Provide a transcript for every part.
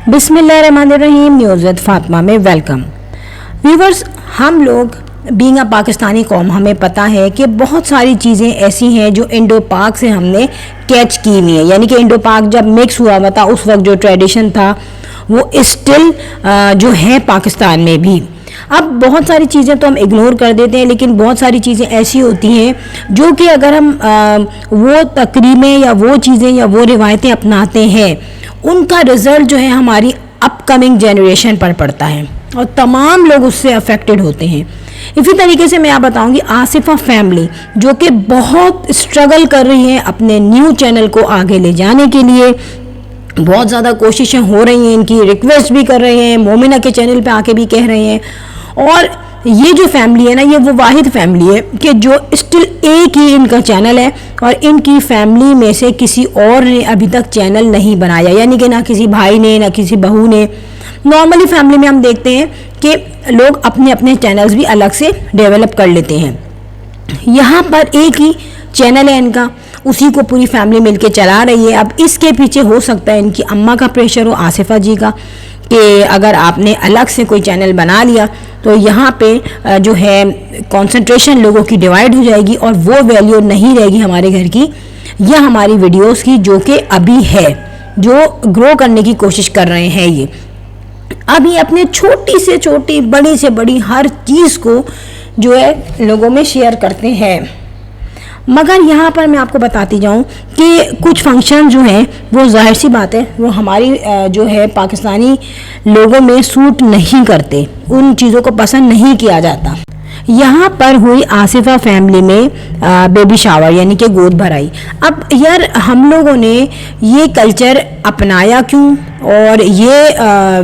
बिस्मिल्लाहिर्रहमानिर्रहीम। News with Fatima में welcome. Viewers, हम लोग बीइंग अ पाकिस्तानी कौम, हमें पता है कि बहुत सारी चीज़ें ऐसी हैं जो इंडो पाक से हमने कैच की हुई है। यानी कि इंडो पाक जब मिक्स हुआ था उस वक्त जो ट्रेडिशन था वो स्टिल जो है पाकिस्तान में भी। अब बहुत सारी चीज़ें तो हम इग्नोर कर देते हैं, लेकिन बहुत सारी चीज़ें ऐसी होती हैं जो कि अगर हम वो तकरीमें या वो चीज़ें या वो रिवायतें अपनाते हैं, उनका रिज़ल्ट जो है हमारी अपकमिंग जनरेशन पर पड़ता है और तमाम लोग उससे अफेक्टेड होते हैं। इसी तरीके से मैं आप बताऊंगी आसिफा फैमिली जो कि बहुत स्ट्रगल कर रही है अपने न्यू चैनल को आगे ले जाने के लिए। बहुत ज़्यादा कोशिशें हो रही हैं, इनकी रिक्वेस्ट भी कर रहे हैं, मोमिना के चैनल पे आके भी कह रहे हैं। और ये जो फैमिली है ना, ये वो वाहिद फैमिली है कि जो स्टिल एक ही इनका चैनल है और इनकी फैमिली में से किसी और ने अभी तक चैनल नहीं बनाया। यानी कि ना किसी भाई ने ना किसी बहू ने। नॉर्मली फैमिली में हम देखते हैं कि लोग अपने अपने चैनल्स भी अलग से डेवलप कर लेते हैं। यहाँ पर एक ही चैनल है इनका, उसी को पूरी फैमिली मिलके चला रही है। अब इसके पीछे हो सकता है इनकी अम्मा का प्रेशर हो, आसिफा जी का, कि अगर आपने अलग से कोई चैनल बना लिया तो यहाँ पे जो है कंसंट्रेशन लोगों की डिवाइड हो जाएगी और वो वैल्यू नहीं रहेगी हमारे घर की या हमारी वीडियोस की, जो कि अभी है, जो ग्रो करने की कोशिश कर रहे हैं। ये अभी अपने छोटी से छोटी बड़ी से बड़ी हर चीज़ को जो है लोगों में शेयर करते हैं। मगर यहाँ पर मैं आपको बताती जाऊँ कि कुछ फंक्शन जो हैं वो जाहिर सी बात है वो हमारी जो है पाकिस्तानी लोगों में सूट नहीं करते, उन चीज़ों को पसंद नहीं किया जाता। यहाँ पर हुई आसिफा फैमिली में बेबी शावर यानी कि गोद भराई। अब यार हम लोगों ने ये कल्चर अपनाया क्यों और ये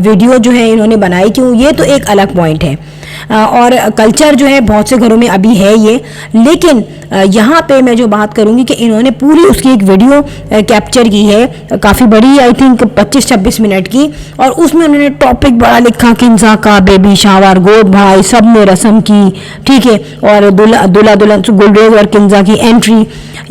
वीडियो जो है इन्होंने बनाई क्यों, ये तो एक अलग पॉइंट है। और कल्चर जो है बहुत से घरों में अभी है ये, लेकिन यहाँ पे मैं जो बात करूँगी कि इन्होंने पूरी उसकी एक वीडियो कैप्चर की है, काफ़ी बड़ी, आई थिंक 25-26 मिनट की, और उसमें उन्होंने टॉपिक बड़ा लिखा, किंजा का बेबी शावर, गोद भाई, सब ने रस्म की, ठीक है, और दुल्हा दुल्हन गुलरेज और किंजा की एंट्री।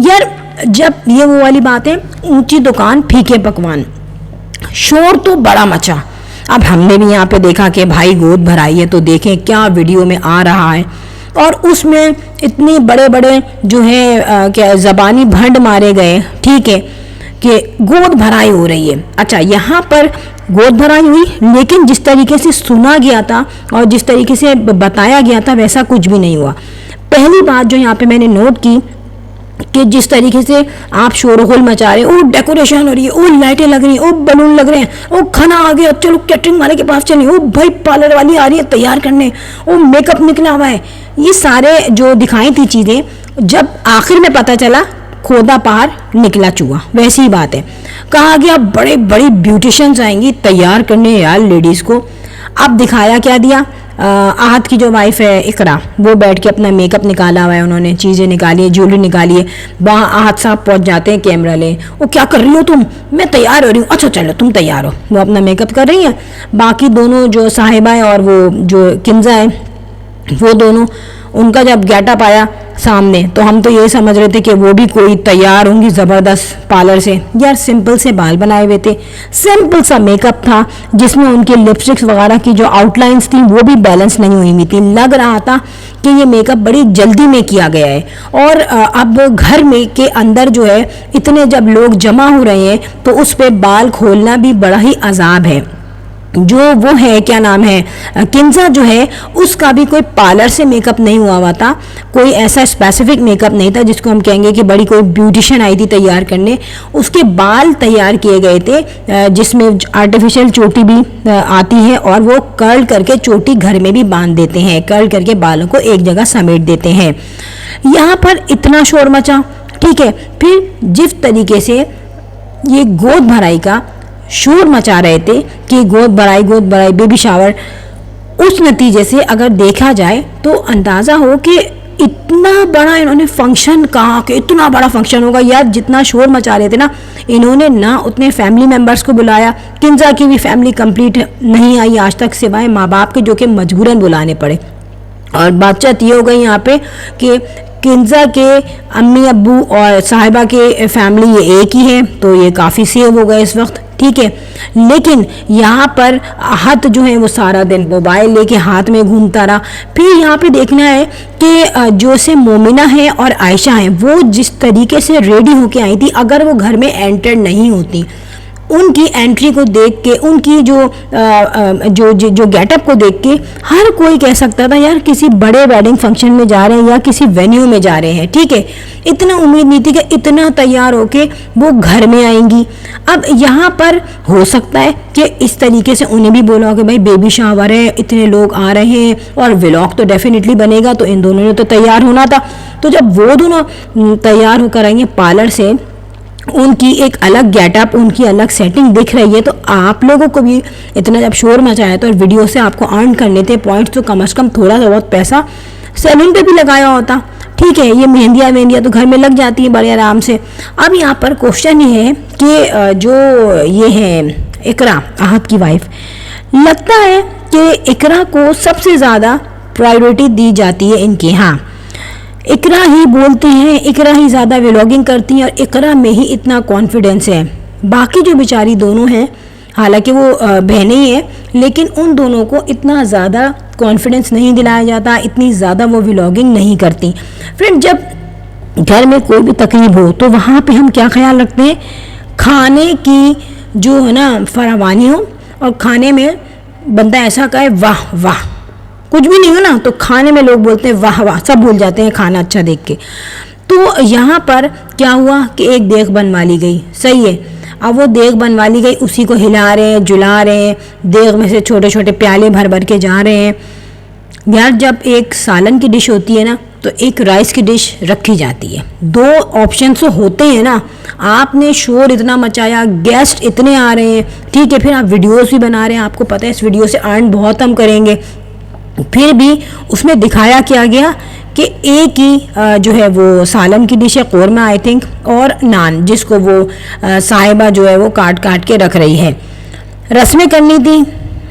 यार जब ये वो वाली बात है, ऊंची दुकान फीके पकवान, शोर तो बड़ा मचा। अब हमने भी यहाँ पे देखा कि भाई गोद भराई है तो देखें क्या वीडियो में आ रहा है, और उसमें इतने बड़े बड़े जो है क्या ज़बानी भंड मारे गए, ठीक है, कि गोद भराई हो रही है। अच्छा, यहाँ पर गोद भराई हुई, लेकिन जिस तरीके से सुना गया था और जिस तरीके से बताया गया था वैसा कुछ भी नहीं हुआ। पहली बात जो यहाँ पे मैंने नोट की कि जिस तरीके से आप शोरगुल मचा रहे हैं, ओ डेकोरेशन हो रही है, ओ लाइटें लग रही हैं, ओ बलून लग रहे हैं, ओ खाना आ गया, चलो कैटरिंग वाले के पास चलें, ओ भाई पार्लर वाली आ रही है तैयार करने, ओ मेकअप निकला हुआ है, ये सारे जो दिखाई थी चीज़ें, जब आखिर में पता चला खोदा पार निकला चूहा। वैसी ही बात है, कहा गया बड़े बड़ी ब्यूटिशियंस आएंगी तैयार करने यार लेडीज़ को। अब दिखाया क्या दिया, आहत की जो वाइफ है इकरा, वो बैठ के अपना मेकअप निकाला हुआ है, उन्होंने चीज़ें निकाली है, ज्वेलरी निकाली है। वहाँ आहत साहब पहुँच जाते हैं कैमरा ले, वो क्या कर रही हो तुम, मैं तैयार हो रही हूँ, अच्छा चलो तुम तैयार हो। वो अपना मेकअप कर रही हैं, बाकी दोनों जो साहिबा है और वो जो किंजा है, वो दोनों, उनका जब गेटअप आया सामने तो हम तो ये समझ रहे थे कि वो भी कोई तैयार होंगी ज़बरदस्त पार्लर से। यार सिंपल से बाल बनाए हुए थे, सिंपल सा मेकअप था, जिसमें उनके लिपस्टिक्स वगैरह की जो आउटलाइंस थी वो भी बैलेंस नहीं हुई हुई थी। लग रहा था कि ये मेकअप बड़ी जल्दी में किया गया है। और अब घर में के अंदर जो है इतने जब लोग जमा हो रहे हैं तो उस पर बाल खोलना भी बड़ा ही अजाब है। जो वो है क्या नाम है किंजा जो है, उसका भी कोई पार्लर से मेकअप नहीं हुआ था, कोई ऐसा स्पेसिफिक मेकअप नहीं था जिसको हम कहेंगे कि बड़ी कोई ब्यूटिशियन आई थी तैयार करने। उसके बाल तैयार किए गए थे जिसमें आर्टिफिशियल चोटी भी आती है और वो कर्ल करके चोटी घर में भी बांध देते हैं, कर्ल करके बालों को एक जगह समेट देते हैं। यहाँ पर इतना शोर मचा, ठीक है। फिर जिस तरीके से ये गोद भराई का शोर मचा रहे थे कि गोद भराई बेबी शावर, उस नतीजे से अगर देखा जाए तो अंदाज़ा हो कि इतना बड़ा इन्होंने फंक्शन, कहा कि इतना बड़ा फंक्शन होगा यार, जितना शोर मचा रहे थे ना, इन्होंने ना उतने फैमिली मेम्बर्स को बुलाया। किंजा की भी फैमिली कंप्लीट नहीं आई आज तक, सिवाय माँ बाप के, जो कि मजबूरन बुलाने पड़े। और बातचीत ये हो गई यहाँ पे कि किंजा के अम्मी अब्बू और साहिबा के फैमिली ये एक ही है, तो ये काफ़ी सेव हो गए इस वक्त, ठीक है। लेकिन यहाँ पर आहत जो है वो सारा दिन मोबाइल लेके हाथ में घूमता रहा। फिर यहाँ पे देखना है कि जो से मोमिना है और आयशा है वो जिस तरीके से रेडी होके आई थी, अगर वो घर में एंटर नहीं होती, उनकी एंट्री को देख के, उनकी जो गेटअप को देख के हर कोई कह सकता था यार किसी बड़े वेडिंग फंक्शन में जा रहे हैं या किसी वेन्यू में जा रहे हैं, ठीक है। इतना उम्मीद नहीं थी कि इतना तैयार होके वो घर में आएंगी। अब यहाँ पर हो सकता है कि इस तरीके से उन्हें भी बोला हो कि भाई बेबी शावर है, इतने लोग आ रहे हैं और व्लॉग तो डेफिनेटली बनेगा, तो इन दोनों ने तो तैयार होना था। तो जब वो दोनों तैयार होकर आएंगे पार्लर से, उनकी एक अलग गेटअप, उनकी अलग सेटिंग दिख रही है, तो आप लोगों को भी इतना जब शोर मचाया तो वीडियो से आपको अर्न करने थे पॉइंट्स, तो कम से कम थोड़ा सा बहुत पैसा सैलून पे भी लगाया होता, ठीक है। ये मेहंदियाँ तो घर में लग जाती हैं बड़े आराम से। अब यहाँ पर क्वेश्चन ये है कि जो ये है इकरा, आहत की वाइफ, लगता है कि इकरा को सबसे ज़्यादा प्रायोरिटी दी जाती है इनके यहाँ। इकरा ही बोलते हैं, इकरा ही ज़्यादा व्लॉगिंग करती हैं और इकरा में ही इतना कॉन्फिडेंस है। बाकी जो बेचारी दोनों हैं, हालांकि वो बहनें ही हैं, लेकिन उन दोनों को इतना ज़्यादा कॉन्फिडेंस नहीं दिलाया जाता, इतनी ज़्यादा वो व्लॉगिंग नहीं करती। फ्रेंड, जब घर में कोई भी तकरीब हो तो वहाँ पे हम क्या ख्याल रखते हैं, खाने की जो है ना फरावानी हो, और खाने में बंदा ऐसा कहे वाह वाह, कुछ भी नहीं हो ना तो खाने में लोग बोलते हैं वाह वाह, सब भूल जाते हैं खाना अच्छा देख के। तो यहाँ पर क्या हुआ कि एक देग बनवा ली गई, सही है। अब वो देग बनवा ली गई, उसी को हिला रहे हैं, जुला रहे हैं, देग में से छोटे छोटे प्याले भर भर के जा रहे हैं। यार जब एक सालन की डिश होती है ना तो एक राइस की डिश रखी जाती है, दो ऑप्शन तो होते हैं ना। आपने शोर इतना मचाया, गेस्ट इतने आ रहे हैं, ठीक है, फिर आप वीडियोस भी बना रहे हैं, आपको पता है इस वीडियो से अर्न बहुत हम करेंगे, फिर भी उसमें दिखाया क्या गया कि एक ही जो है वो सालन की डिश है, कोरमा आई थिंक, और नान, जिसको वो साहिबा जो है वो काट काट के रख रही है। रस्में करनी थी,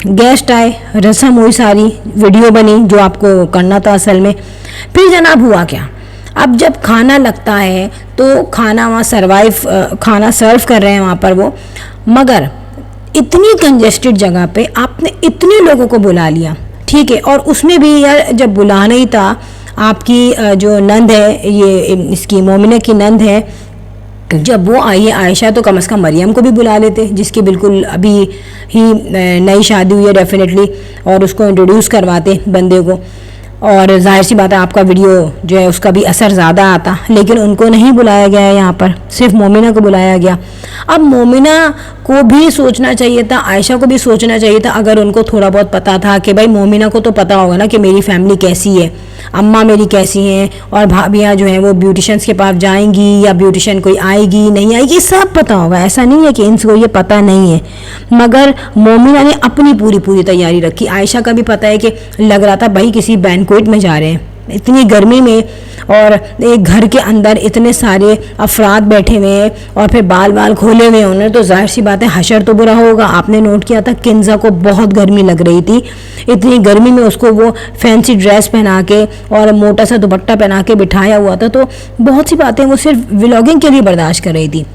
गेस्ट आए, रस्म हुई, सारी वीडियो बनी जो आपको करना था असल में। फिर जनाब हुआ क्या, अब जब खाना लगता है तो खाना वहाँ खाना सर्व कर रहे हैं वहाँ पर वो, मगर इतनी कंजेस्टेड जगह पे आपने इतने लोगों को बुला लिया, ठीक है। और उसमें भी यार जब बुलाना ही था, आपकी जो नंद है, ये इसकी मोमिना की नंद है, जब वो आई है आयशा, तो कम से कम मरियम को भी बुला लेते, जिसकी बिल्कुल अभी ही नई शादी हुई है डेफिनेटली, और उसको इंट्रोड्यूस करवाते बंदे को, और जाहिर सी बात है आपका वीडियो जो है उसका भी असर ज़्यादा आता। लेकिन उनको नहीं बुलाया गया है, यहाँ पर सिर्फ मोमिना को बुलाया गया। अब मोमिना को भी सोचना चाहिए था, आयशा को भी सोचना चाहिए था, अगर उनको थोड़ा बहुत पता था कि भाई मोमिना को तो पता होगा ना कि मेरी फैमिली कैसी है, अम्मा मेरी कैसी हैं, और भाभियाँ जो हैं वो ब्यूटिशन्स के पास जाएंगी या ब्यूटिशन कोई आएगी नहीं आएगी, सब पता होगा। ऐसा नहीं है कि इनको ये पता नहीं है, मगर मोमिना ने अपनी पूरी तैयारी रखी। आयशा का भी पता है कि लग रहा था भाई किसी बैंक्वेट में जा रहे हैं, इतनी गर्मी में, और एक घर के अंदर इतने सारे अफराद बैठे हुए हैं, और फिर बाल खोले हुए हैं उन्होंने, तो जाहिर सी बात है हशर तो बुरा होगा। आपने नोट किया था किंजा को बहुत गर्मी लग रही थी, इतनी गर्मी में उसको वो फैंसी ड्रेस पहना के और मोटा सा दुपट्टा पहना के बिठाया हुआ था। तो बहुत सी बातें वो सिर्फ व्लॉगिंग के लिए बर्दाश्त कर रही थी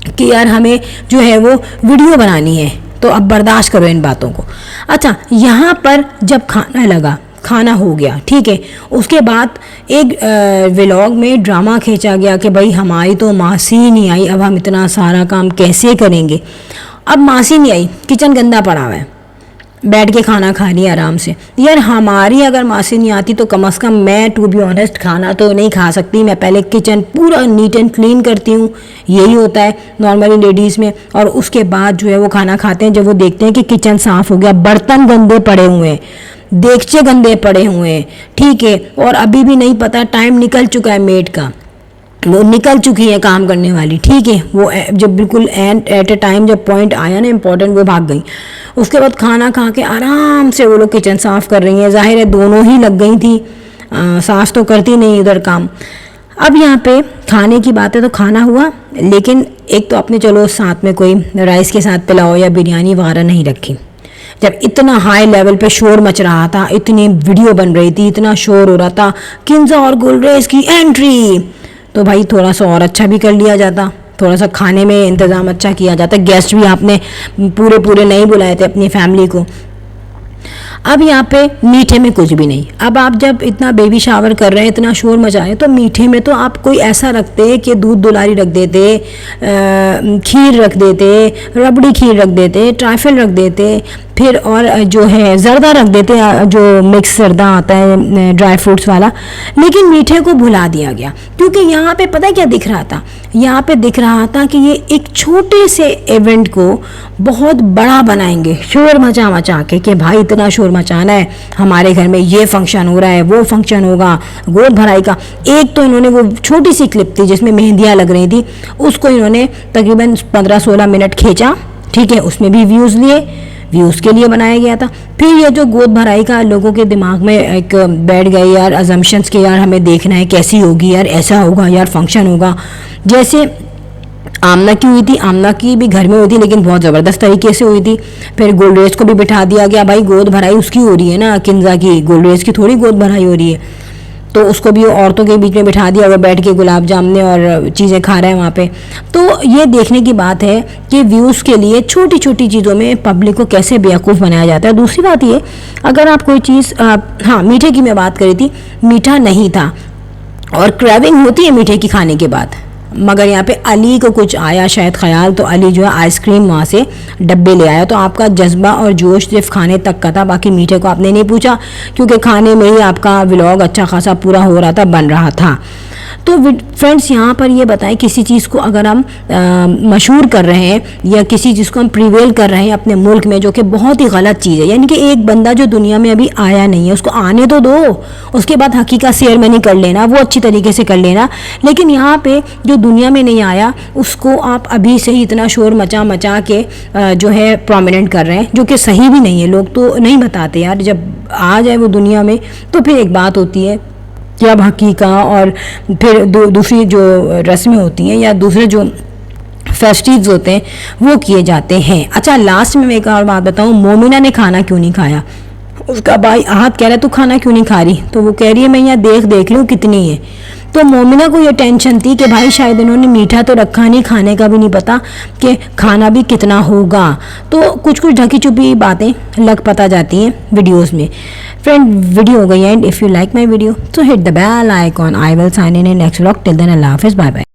कि यार हमें जो है वो वीडियो बनानी है, तो अब बर्दाश्त करो इन बातों को। अच्छा, यहाँ पर जब खाना लगा, खाना हो गया, ठीक है, उसके बाद एक व्लॉग में ड्रामा खींचा गया कि भाई हमारी तो मासी नहीं आई, अब हम इतना सारा काम कैसे करेंगे। अब मासी नहीं आई, किचन गंदा पड़ा हुआ है, बैठ के खाना खा रही है आराम से। यार हमारी अगर मासी नहीं आती तो कम से कम मैं टू बी ऑनेस्ट खाना तो नहीं खा सकती, मैं पहले किचन पूरा नीट एंड क्लीन करती हूँ, यही होता है नॉर्मली लेडीज़ में, और उसके बाद जो है वो खाना खाते हैं। जब वो देखते हैं कि किचन साफ़ हो गया, बर्तन गंदे पड़े हुए हैं, देगचे गंदे पड़े हुए हैं, ठीक है, और अभी भी नहीं पता, टाइम निकल चुका है मेड का, वो निकल चुकी है काम करने वाली, ठीक है, वो जब बिल्कुल एट ए टाइम जब पॉइंट आया ना इम्पोर्टेंट, वो भाग गई। उसके बाद खाना खा के आराम से वो लोग किचन साफ़ कर रही हैं, जाहिर है दोनों ही लग गई थी, सास तो करती नहीं उधर काम। अब यहाँ पे खाने की बात है तो खाना हुआ, लेकिन एक तो आपने चलो साथ में कोई राइस के साथ पुलाव या बिरयानी वगैरह नहीं रखी, जब इतना हाई लेवल पे शोर मच रहा था, इतनी वीडियो बन रही थी, इतना शोर हो रहा था, किंजा और गुलरेज की एंट्री, तो भाई थोड़ा सा और अच्छा भी कर लिया जाता, थोड़ा सा खाने में इंतज़ाम अच्छा किया जाता। गेस्ट भी आपने पूरे पूरे नहीं बुलाए थे अपनी फैमिली को। अब यहाँ पे मीठे में कुछ भी नहीं। अब आप जब इतना बेबी शावर कर रहे हैं, इतना शोर मचा रहे हैं, तो मीठे में तो आप कोई ऐसा रखते कि दूध दुलारी रख देते, खीर रख देते, रबड़ी खीर रख देते, ट्राइफल रख देते, फिर और जो है ज़रदा रख देते, जो मिक्स ज़रदा आता है ड्राई फ्रूट्स वाला। लेकिन मीठे को भुला दिया गया, क्योंकि यहाँ पे पता क्या दिख रहा था, यहाँ पे दिख रहा था कि ये एक छोटे से इवेंट को बहुत बड़ा बनाएंगे, शोर मचा मचा के, कि भाई इतना शोर मचाना है, हमारे घर में ये फंक्शन हो रहा है, वो फंक्शन होगा, गोद भराई का। एक तो इन्होंने वो छोटी सी क्लिप थी जिसमें मेहंदियाँ लग रही थी, उसको इन्होंने तकरीबन 15-16 मिनट खींचा, ठीक है, उसमें भी व्यूज़ लिए, व्यूज़ के लिए बनाया गया था। फिर ये जो गोद भराई का लोगों के दिमाग में एक बैठ गए यार अजम्पशंस के, यार हमें देखना है कैसी होगी, यार ऐसा होगा, यार फंक्शन होगा। जैसे आमना की हुई थी, आमना की भी घर में हुई थी, लेकिन बहुत ज़बरदस्त तरीके से हुई थी। फिर गुलरेज को भी बिठा दिया गया, भाई गोद भराई उसकी हो रही है ना, किंजा की, गुलरेज की थोड़ी गोद भराई हो रही है, तो उसको भी औरतों के बीच में बिठा दिया, वो बैठ के गुलाब जामुन और चीज़ें खा रहे हैं वहाँ पे। तो ये देखने की बात है कि व्यूज़ के लिए छोटी छोटी चीज़ों में पब्लिक को कैसे बेवकूफ़ बनाया जाता है। दूसरी बात ये, अगर आप कोई चीज़, हाँ मीठे की मैं बात करी थी, मीठा नहीं था और क्रेविंग होती है मीठे की खाने के बाद, मगर यहाँ पे अली को कुछ आया शायद ख्याल, तो अली जो है आइसक्रीम वहाँ से डब्बे ले आया। तो आपका जज्बा और जोश सिर्फ खाने तक का था, बाकी मीठे को आपने नहीं पूछा, क्योंकि खाने में ही आपका व्लॉग अच्छा खासा पूरा हो रहा था, बन रहा था। तो फ्रेंड्स यहाँ पर ये बताएं, किसी चीज़ को अगर हम मशहूर कर रहे हैं या किसी चीज़ को हम प्रिवेल कर रहे हैं अपने मुल्क में, जो कि बहुत ही गलत चीज़ है, यानी कि एक बंदा जो दुनिया में अभी आया नहीं है उसको आने तो दो, उसके बाद हकीकत सेरेमनी कर लेना, वो अच्छी तरीके से कर लेना। लेकिन यहाँ पे जो दुनिया में नहीं आया उसको आप अभी से ही इतना शोर मचा मचा के जो है प्रोमिनेंट कर रहे हैं, जो कि सही भी नहीं है। लोग तो नहीं बताते यार, जब आ जाए वो दुनिया में तो फिर एक बात होती है कि अब हकीका और फिर दूसरी जो रस्में होती हैं या दूसरे जो फेस्टिव्स होते हैं वो किए जाते हैं। अच्छा, लास्ट में मैं एक और बात बताऊं, मोमिना ने खाना क्यों नहीं खाया। उसका भाई आहत कह रहा है तू खाना क्यों नहीं खा रही, तो वो कह रही है मैं यहाँ देख लूँ कितनी है। तो मोमिना को ये टेंशन थी कि भाई शायद इन्होंने मीठा तो रखा नहीं, खाने का भी नहीं पता कि खाना भी कितना होगा। तो कुछ कुछ ढकी छुपी बातें लग पता जाती हैं वीडियोस में। फ्रेंड, वीडियो हो गई and if you like my video so hit the bell icon. I will sign in next vlog. Till then अल्लाह हाफिज़, बाय बाय।